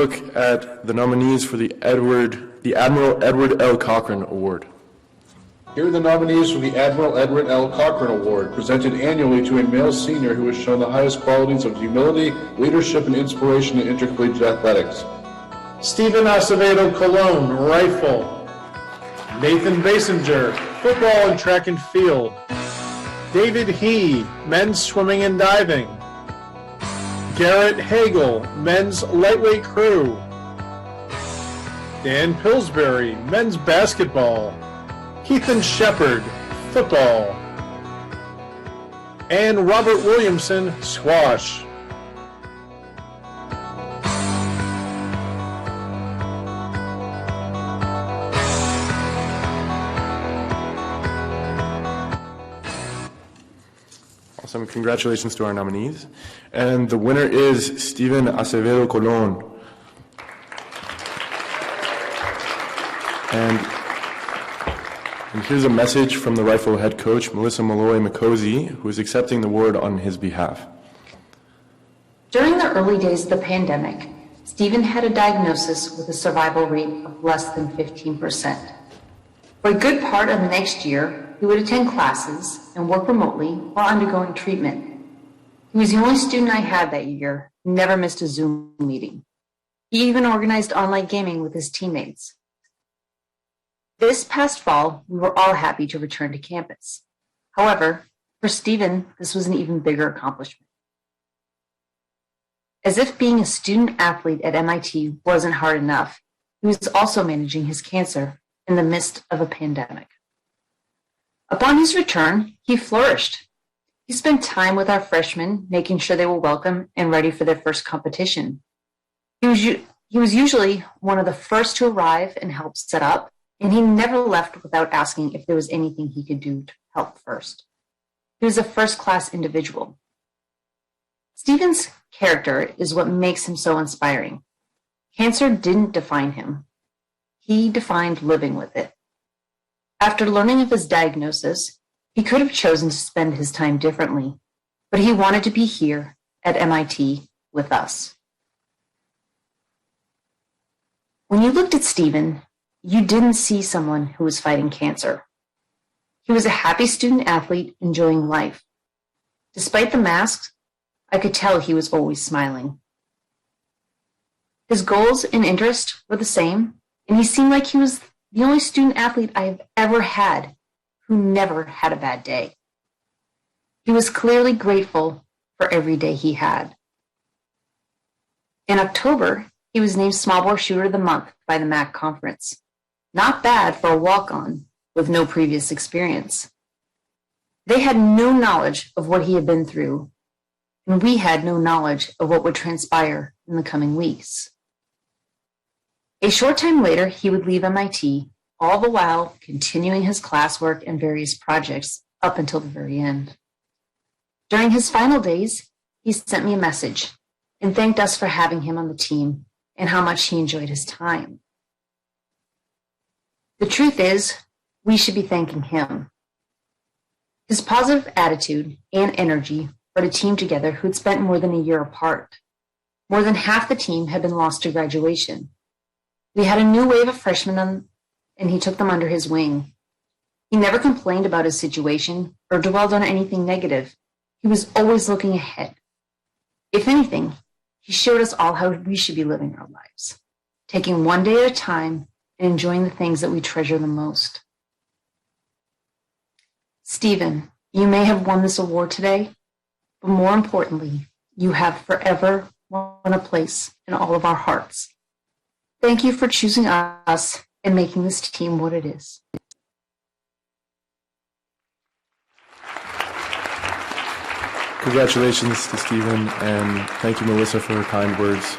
Look at the nominees for the Admiral Edward L. Cochrane Award. Here are the nominees for the Admiral Edward L. Cochrane Award, presented annually to a male senior who has shown the highest qualities of humility, leadership, and inspiration in intercollegiate athletics. Stephen Acevedo Colon, rifle. Nathan Basinger, football and track and field. David He, men's swimming and diving. Garrett Hagel, men's lightweight crew. Dan Pillsbury, men's basketball. Ethan Shepard, football. And Robert Williamson, squash. Awesome. Congratulations to our nominees. And the winner is Stephen Acevedo Colon. And here's a message from the Rifle head coach, Melissa Malloy-McCosey, who is accepting the award on his behalf. During the early days of the pandemic, Stephen had a diagnosis with a survival rate of less than 15%. For a good part of the next year, he would attend classes and work remotely while undergoing treatment. He was the only student I had that year who never missed a Zoom meeting. He even organized online gaming with his teammates. This past fall, we were all happy to return to campus. However, for Stephen, this was an even bigger accomplishment. As if being a student athlete at MIT wasn't hard enough, he was also managing his cancer in the midst of a pandemic. Upon his return, he flourished. He spent time with our freshmen, making sure they were welcome and ready for their first competition. He was usually one of the first to arrive and help set up, and he never left without asking if there was anything he could do to help first. He was a first-class individual. Stephen's character is what makes him so inspiring. Cancer didn't define him. He defined living with it. After learning of his diagnosis, he could have chosen to spend his time differently, but he wanted to be here at MIT with us. When you looked at Stephen, you didn't see someone who was fighting cancer. He was a happy student athlete enjoying life. Despite the masks, I could tell he was always smiling. His goals and interests were the same, and he seemed like he was the only student athlete I have ever had who never had a bad day. He was clearly grateful for every day he had. In October, he was named Small Bore Shooter of the Month by the MAC conference. Not bad for a walk-on with no previous experience. They had no knowledge of what he had been through, and we had no knowledge of what would transpire in the coming weeks. A short time later, he would leave MIT, all the while continuing his classwork and various projects up until the very end. During his final days, he sent me a message and thanked us for having him on the team and how much he enjoyed his time. The truth is, we should be thanking him. His positive attitude and energy brought a team together who had spent more than a year apart. More than half the team had been lost to graduation. We had a new wave of freshmen and he took them under his wing. He never complained about his situation or dwelled on anything negative. He was always looking ahead. If anything, he showed us all how we should be living our lives, taking one day at a time and enjoying the things that we treasure the most. Stephen, you may have won this award today, but more importantly, you have forever won a place in all of our hearts. Thank you for choosing us and making this team what it is. Congratulations to Stephen, and thank you, Melissa, for her kind words.